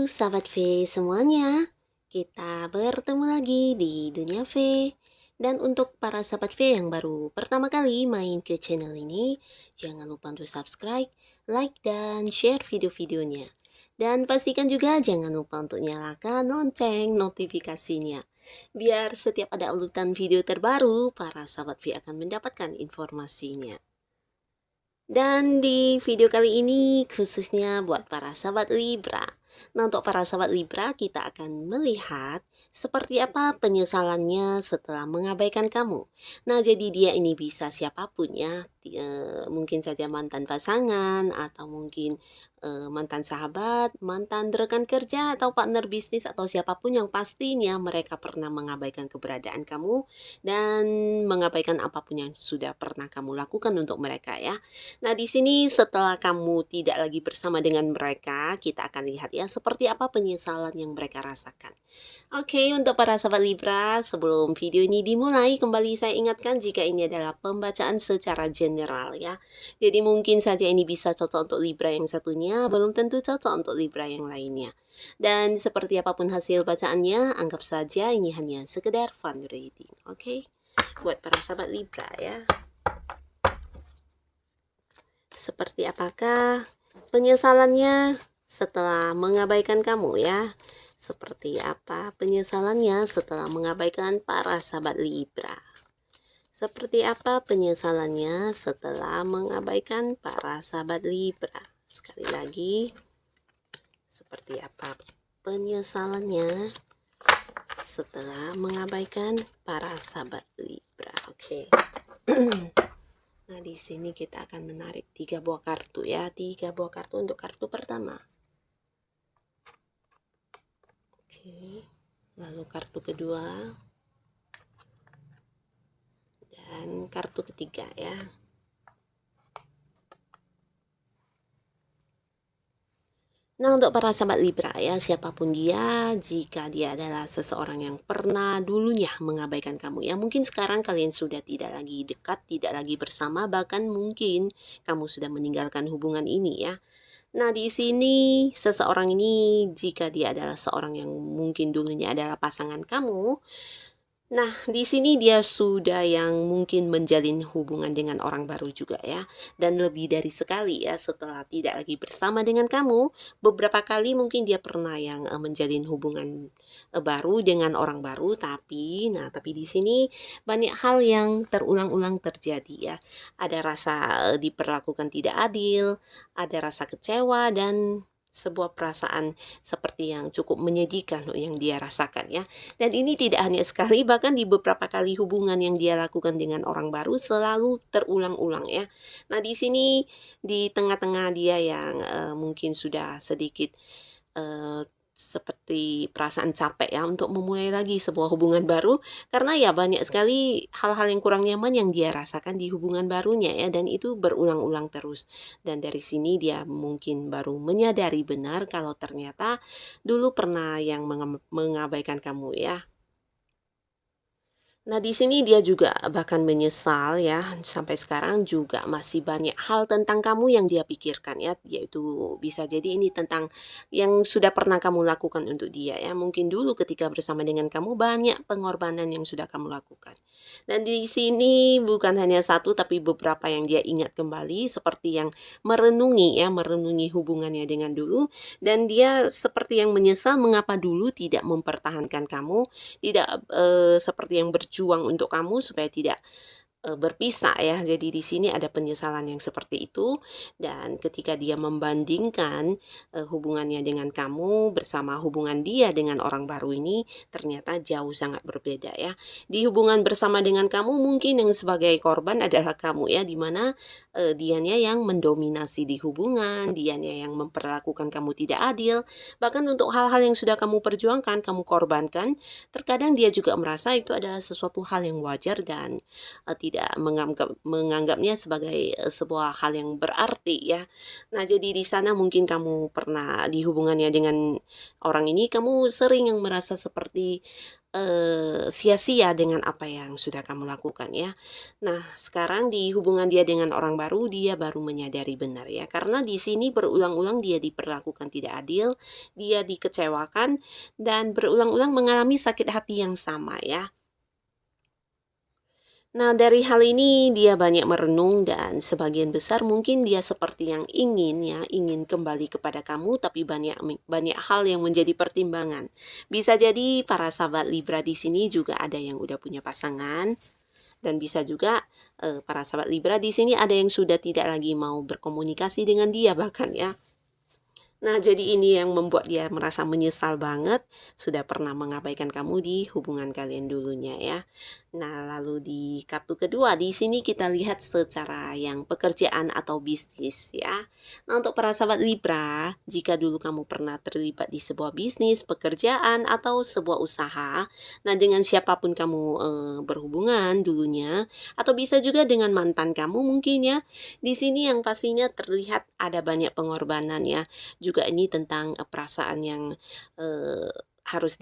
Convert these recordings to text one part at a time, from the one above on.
sahabat V semuanya, kita bertemu lagi di Dunia V. Dan untuk para sahabat V yang baru pertama kali main ke channel ini, jangan lupa untuk subscribe, like, dan share video-videonya. Dan pastikan juga jangan lupa untuk nyalakan lonceng notifikasinya. Biar setiap ada uploadan video terbaru, para sahabat V akan mendapatkan informasinya. Dan di video kali ini khususnya buat para sahabat Libra. Nah, untuk para sahabat Libra, kita akan melihat seperti apa penyesalannya setelah mengabaikan kamu. Nah, jadi dia ini bisa siapapun ya, mungkin saja mantan pasangan atau mungkin mantan sahabat, mantan rekan kerja atau partner bisnis atau siapapun yang pastinya mereka pernah mengabaikan keberadaan kamu dan mengabaikan apapun yang sudah pernah kamu lakukan untuk mereka ya. Nah, di sini setelah kamu tidak lagi bersama dengan mereka, kita akan lihat ya seperti apa penyesalan yang mereka rasakan. Oke, untuk para sahabat Libra, sebelum video ini dimulai, kembali saya ingatkan jika ini adalah pembacaan secara general ya. Jadi mungkin saja ini bisa cocok untuk Libra yang satunya, belum tentu cocok untuk Libra yang lainnya. Dan seperti apapun hasil bacaannya, anggap saja ini hanya sekedar fun reading, oke? Buat para sahabat Libra ya. Seperti apakah penyesalannya setelah mengabaikan kamu ya? Seperti apa penyesalannya setelah mengabaikan para sahabat Libra? Seperti apa penyesalannya setelah mengabaikan para sahabat Libra? Sekali lagi, seperti apa penyesalannya setelah mengabaikan para sahabat Libra? Oke. Nah, di sini kita akan menarik 3 buah kartu ya. 3 buah kartu untuk kartu pertama. Oke. Lalu kartu kedua. Dan kartu ketiga ya. Nah, untuk para sahabat Libra ya, siapapun dia, jika dia adalah seseorang yang pernah dulunya mengabaikan kamu ya, mungkin sekarang kalian sudah tidak lagi dekat, tidak lagi bersama, bahkan mungkin kamu sudah meninggalkan hubungan ini ya. Nah, di sini seseorang ini jika dia adalah seorang yang mungkin dulunya adalah pasangan kamu, nah, di sini dia sudah yang mungkin menjalin hubungan dengan orang baru juga ya. Dan lebih dari sekali ya setelah tidak lagi bersama dengan kamu, beberapa kali mungkin dia pernah yang menjalin hubungan baru dengan orang baru, tapi di sini banyak hal yang terulang-ulang terjadi ya. Ada rasa diperlakukan tidak adil, ada rasa kecewa dan sebuah perasaan seperti yang cukup menyedihkan yang dia rasakan ya. Dan ini tidak hanya sekali, bahkan di beberapa kali hubungan yang dia lakukan dengan orang baru selalu terulang-ulang ya. Nah, di sini di tengah-tengah dia yang mungkin sudah sedikit seperti perasaan capek ya untuk memulai lagi sebuah hubungan baru, karena ya banyak sekali hal-hal yang kurang nyaman yang dia rasakan di hubungan barunya ya, dan itu berulang-ulang terus. Dan dari sini dia mungkin baru menyadari benar kalau ternyata dulu pernah yang mengabaikan kamu ya. Nah, di sini dia juga bahkan menyesal ya, sampai sekarang juga masih banyak hal tentang kamu yang dia pikirkan ya, yaitu bisa jadi ini tentang yang sudah pernah kamu lakukan untuk dia ya. Mungkin dulu ketika bersama dengan kamu banyak pengorbanan yang sudah kamu lakukan. Dan di sini bukan hanya satu tapi beberapa yang dia ingat kembali seperti yang merenungi hubungannya dengan dulu, dan dia seperti yang menyesal mengapa dulu tidak mempertahankan kamu, tidak seperti yang berjuang untuk kamu supaya tidak berpisah ya. Jadi di sini ada penyesalan yang seperti itu, dan ketika dia membandingkan hubungannya dengan kamu bersama hubungan dia dengan orang baru ini ternyata jauh sangat berbeda ya. Di hubungan bersama dengan kamu mungkin yang sebagai korban adalah kamu ya, dimana dianya yang mendominasi di hubungan, dianya yang memperlakukan kamu tidak adil, bahkan untuk hal-hal yang sudah kamu perjuangkan, kamu korbankan, terkadang dia juga merasa itu adalah sesuatu hal yang wajar dan tidak tidak menganggapnya sebagai sebuah hal yang berarti ya. Nah, jadi di sana mungkin kamu pernah di hubungannya dengan orang ini, kamu sering yang merasa seperti sia-sia dengan apa yang sudah kamu lakukan ya. Nah, sekarang di hubungan dia dengan orang baru, dia baru menyadari benar ya. Karena di sini berulang-ulang dia diperlakukan tidak adil, dia dikecewakan, dan berulang-ulang mengalami sakit hati yang sama ya. Nah, dari hal ini dia banyak merenung dan sebagian besar mungkin dia seperti yang ingin kembali kepada kamu, tapi banyak banyak hal yang menjadi pertimbangan. Bisa jadi para sahabat Libra di sini juga ada yang udah punya pasangan, dan bisa juga para sahabat Libra di sini ada yang sudah tidak lagi mau berkomunikasi dengan dia bahkan ya. Nah, jadi ini yang membuat dia merasa menyesal banget sudah pernah mengabaikan kamu di hubungan kalian dulunya ya. Nah, lalu di kartu kedua di sini kita lihat secara yang pekerjaan atau bisnis ya. Nah, untuk para sahabat Libra, jika dulu kamu pernah terlibat di sebuah bisnis, pekerjaan atau sebuah usaha, nah dengan siapapun kamu berhubungan dulunya, atau bisa juga dengan mantan kamu mungkin ya. Di sini yang pastinya terlihat ada banyak pengorbanan ya, juga ini tentang perasaan yang harus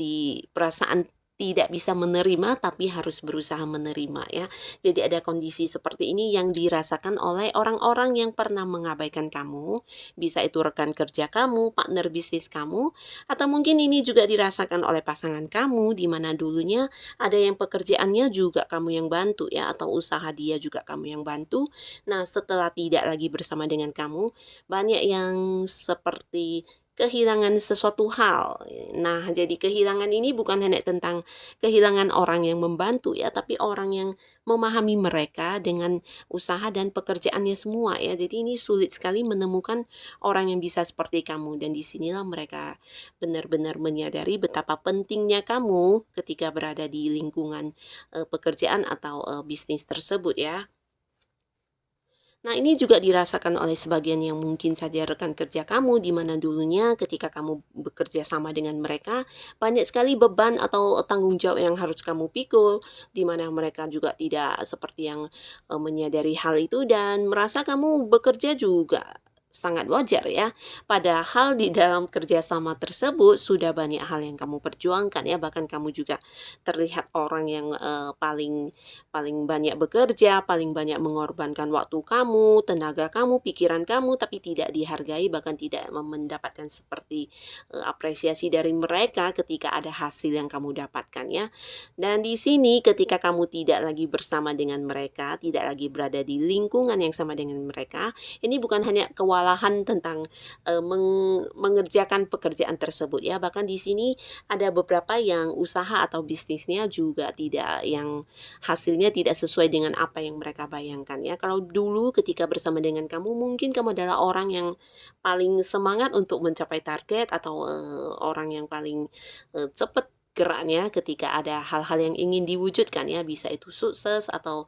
perasaan tidak bisa menerima tapi harus berusaha menerima ya. Jadi ada kondisi seperti ini yang dirasakan oleh orang-orang yang pernah mengabaikan kamu, bisa itu rekan kerja kamu, partner bisnis kamu, atau mungkin ini juga dirasakan oleh pasangan kamu di mana dulunya ada yang pekerjaannya juga kamu yang bantu ya, atau usaha dia juga kamu yang bantu. Nah, setelah tidak lagi bersama dengan kamu, banyak yang seperti kehilangan sesuatu hal. Nah, jadi kehilangan ini bukan hanya tentang kehilangan orang yang membantu ya, tapi orang yang memahami mereka dengan usaha dan pekerjaannya semua ya. Jadi ini sulit sekali menemukan orang yang bisa seperti kamu, dan disinilah mereka benar-benar menyadari betapa pentingnya kamu ketika berada di lingkungan pekerjaan atau bisnis tersebut ya. Nah, ini juga dirasakan oleh sebagian yang mungkin saja rekan kerja kamu, di mana dulunya ketika kamu bekerja sama dengan mereka, banyak sekali beban atau tanggung jawab yang harus kamu pikul, di mana mereka juga tidak seperti yang menyadari hal itu dan merasa kamu bekerja juga sangat wajar ya. Padahal di dalam kerjasama tersebut sudah banyak hal yang kamu perjuangkan ya, bahkan kamu juga terlihat orang yang paling paling banyak bekerja, paling banyak mengorbankan waktu kamu, tenaga kamu, pikiran kamu, tapi tidak dihargai, bahkan tidak mendapatkan seperti apresiasi dari mereka ketika ada hasil yang kamu dapatkan ya. Dan di sini ketika kamu tidak lagi bersama dengan mereka, tidak lagi berada di lingkungan yang sama dengan mereka, ini bukan hanya kewalahan tentang mengerjakan pekerjaan tersebut ya, bahkan di sini ada beberapa yang usaha atau bisnisnya juga tidak yang hasilnya tidak sesuai dengan apa yang mereka bayangkan ya. Kalau dulu ketika bersama dengan kamu, mungkin kamu adalah orang yang paling semangat untuk mencapai target, atau orang yang paling cepat geraknya ketika ada hal-hal yang ingin diwujudkan ya, bisa itu sukses atau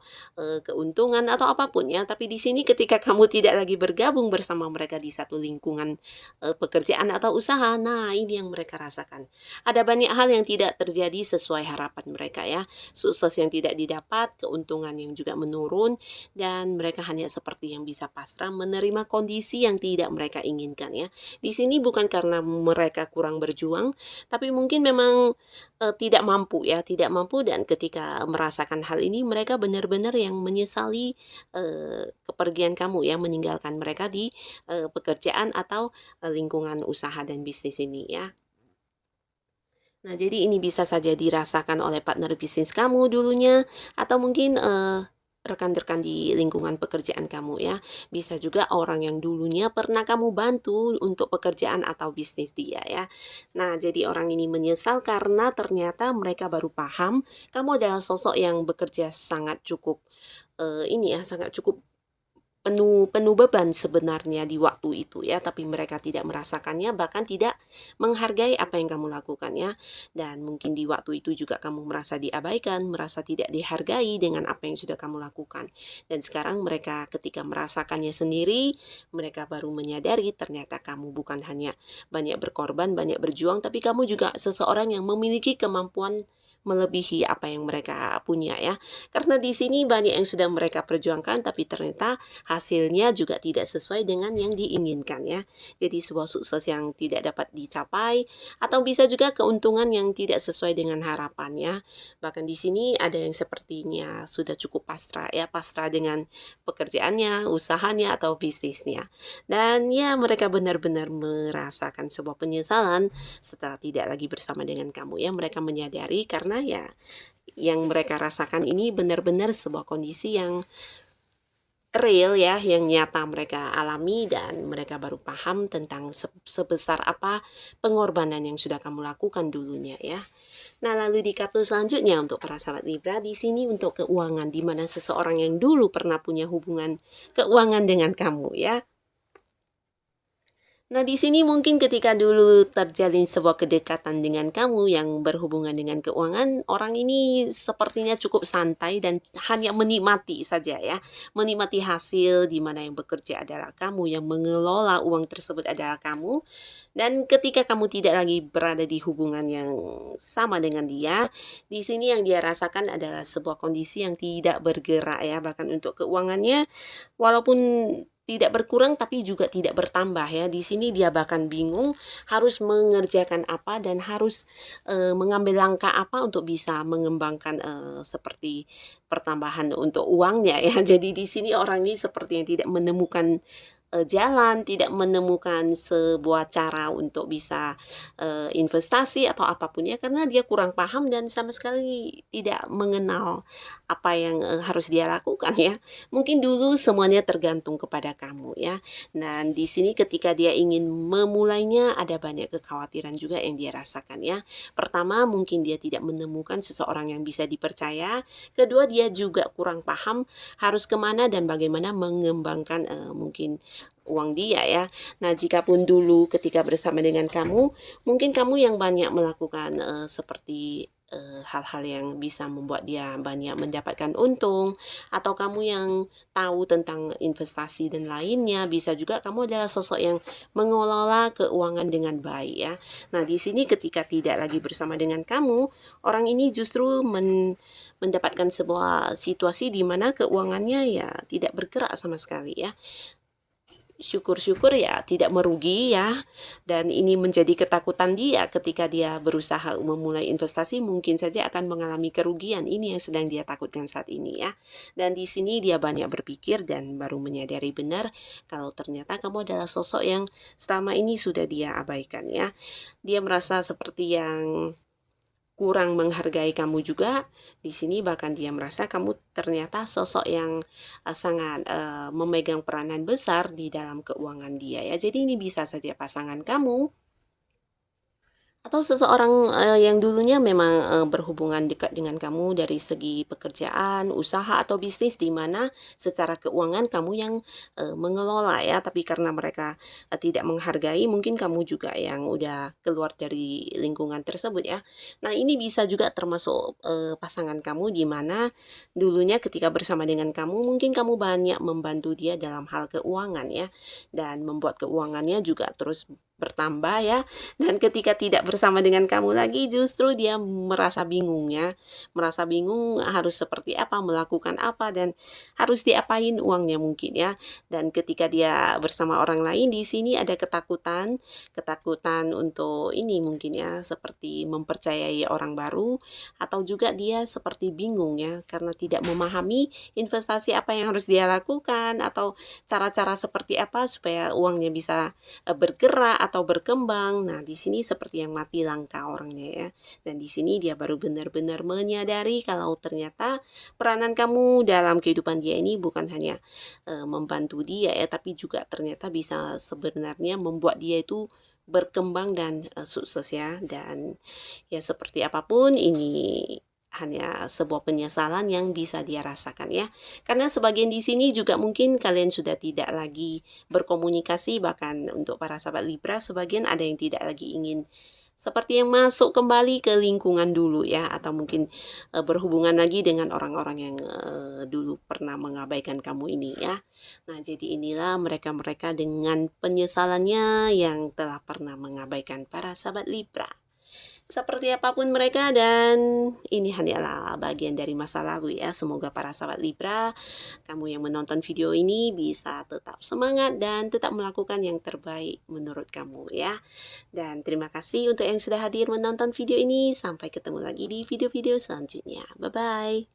keuntungan atau apapun ya. Tapi di sini ketika kamu tidak lagi bergabung bersama mereka di satu lingkungan pekerjaan atau usaha, nah ini yang mereka rasakan. Ada banyak hal yang tidak terjadi sesuai harapan mereka ya, sukses yang tidak didapat, keuntungan yang juga menurun, dan mereka hanya seperti yang bisa pasrah menerima kondisi yang tidak mereka inginkan ya. Di sini bukan karena mereka kurang berjuang, tapi mungkin memang tidak mampu ya, tidak mampu, dan ketika merasakan hal ini mereka benar-benar yang menyesali kepergian kamu ya, meninggalkan mereka di pekerjaan atau lingkungan usaha dan bisnis ini ya. Nah, jadi ini bisa saja dirasakan oleh partner bisnis kamu dulunya, atau mungkin rekan-rekan di lingkungan pekerjaan kamu ya. Bisa juga orang yang dulunya pernah kamu bantu untuk pekerjaan atau bisnis dia ya. Nah, jadi orang ini menyesal karena ternyata mereka baru paham kamu adalah sosok yang bekerja sangat cukup sangat cukup penuh penuh beban sebenarnya di waktu itu ya, tapi mereka tidak merasakannya, bahkan tidak menghargai apa yang kamu lakukan ya. Dan mungkin di waktu itu juga kamu merasa diabaikan, merasa tidak dihargai dengan apa yang sudah kamu lakukan. Dan sekarang mereka ketika merasakannya sendiri, mereka baru menyadari ternyata kamu bukan hanya banyak berkorban, banyak berjuang, tapi kamu juga seseorang yang memiliki kemampuan melebihi apa yang mereka punya ya. Karena di sini banyak yang sudah mereka perjuangkan tapi ternyata hasilnya juga tidak sesuai dengan yang diinginkan ya. Jadi sebuah sukses yang tidak dapat dicapai atau bisa juga keuntungan yang tidak sesuai dengan harapannya. Bahkan di sini ada yang sepertinya sudah cukup pasrah ya, pasrah dengan pekerjaannya, usahanya atau bisnisnya. Dan ya mereka benar-benar merasakan sebuah penyesalan setelah tidak lagi bersama dengan kamu ya. Mereka menyadari karena ya yang mereka rasakan ini benar-benar sebuah kondisi yang real ya, yang nyata mereka alami dan mereka baru paham tentang sebesar apa pengorbanan yang sudah kamu lakukan dulunya ya. Nah, lalu di kartu selanjutnya untuk para sahabat Libra, di sini untuk keuangan, di mana seseorang yang dulu pernah punya hubungan keuangan dengan kamu ya. Nah, di sini mungkin ketika dulu terjalin sebuah kedekatan dengan kamu yang berhubungan dengan keuangan, orang ini sepertinya cukup santai dan hanya menikmati saja ya. Menikmati hasil di mana yang bekerja adalah kamu, yang mengelola uang tersebut adalah kamu. Dan ketika kamu tidak lagi berada di hubungan yang sama dengan dia, di sini yang dia rasakan adalah sebuah kondisi yang tidak bergerak ya, bahkan untuk keuangannya walaupun tidak berkurang tapi juga tidak bertambah ya. Di sini dia bahkan bingung harus mengerjakan apa dan harus mengambil langkah apa untuk bisa mengembangkan seperti pertambahan untuk uangnya ya. Jadi di sini orang ini seperti yang tidak menemukan jalan, tidak menemukan sebuah cara untuk bisa investasi atau apapun ya, karena dia kurang paham dan sama sekali tidak mengenal apa yang harus dia lakukan ya. Mungkin dulu semuanya tergantung kepada kamu ya. Dan di sini ketika dia ingin memulainya ada banyak kekhawatiran juga yang dia rasakan ya. Pertama, mungkin dia tidak menemukan seseorang yang bisa dipercaya. Kedua, dia juga kurang paham harus kemana dan bagaimana mengembangkan mungkin uang dia ya. Nah, jikapun dulu ketika bersama dengan kamu, mungkin kamu yang banyak melakukan seperti hal-hal yang bisa membuat dia banyak mendapatkan untung, atau kamu yang tahu tentang investasi dan lainnya, bisa juga kamu adalah sosok yang mengelola keuangan dengan baik ya. Nah, di sini ketika tidak lagi bersama dengan kamu, orang ini justru mendapatkan sebuah situasi di mana keuangannya ya tidak bergerak sama sekali ya. Syukur-syukur ya tidak merugi ya, dan ini menjadi ketakutan dia ketika dia berusaha memulai investasi, mungkin saja akan mengalami kerugian. Ini yang sedang dia takutkan saat ini ya. Dan di sini dia banyak berpikir dan baru menyadari benar kalau ternyata kamu adalah sosok yang selama ini sudah dia abaikan ya. Dia merasa seperti yang kurang menghargai kamu juga. Di sini bahkan dia merasa kamu ternyata sosok yang sangat memegang peranan besar di dalam keuangan dia ya. Jadi ini bisa saja pasangan kamu atau seseorang yang dulunya memang berhubungan dekat dengan kamu dari segi pekerjaan, usaha atau bisnis, di mana secara keuangan kamu yang mengelola ya, tapi karena mereka tidak menghargai, mungkin kamu juga yang udah keluar dari lingkungan tersebut ya. Nah, ini bisa juga termasuk pasangan kamu di mana dulunya ketika bersama dengan kamu mungkin kamu banyak membantu dia dalam hal keuangan ya, dan membuat keuangannya juga terus bertambah ya. Dan ketika tidak bersama dengan kamu lagi, justru dia merasa bingung ya. Merasa bingung harus seperti apa, melakukan apa, dan harus diapain uangnya mungkin ya. Dan ketika dia bersama orang lain, di sini ada ketakutan, ketakutan untuk ini mungkin ya, seperti mempercayai orang baru, atau juga dia seperti bingung ya, karena tidak memahami investasi apa yang harus dia lakukan, atau cara-cara seperti apa supaya uangnya bisa bergerak atau berkembang. Nah, di sini seperti yang mati langkah orangnya ya. Dan di sini dia baru benar-benar menyadari kalau ternyata peranan kamu dalam kehidupan dia ini bukan hanya membantu dia ya, tapi juga ternyata bisa sebenarnya membuat dia itu berkembang dan sukses ya. Dan ya seperti apapun ini hanya sebuah penyesalan yang bisa dia rasakan ya. Karena sebagian di sini juga mungkin kalian sudah tidak lagi berkomunikasi, bahkan untuk para sahabat Libra sebagian ada yang tidak lagi ingin seperti yang masuk kembali ke lingkungan dulu ya, atau mungkin berhubungan lagi dengan orang-orang yang dulu pernah mengabaikan kamu ini ya. Nah, jadi inilah mereka-mereka dengan penyesalannya yang telah pernah mengabaikan para sahabat Libra. seperti apapun mereka, dan ini hanyalah bagian dari masa lalu ya. Semoga para sahabat Libra, kamu yang menonton video ini bisa tetap semangat dan tetap melakukan yang terbaik menurut kamu ya. Dan terima kasih untuk yang sudah hadir menonton video ini. Sampai ketemu lagi di video-video selanjutnya. Bye-bye.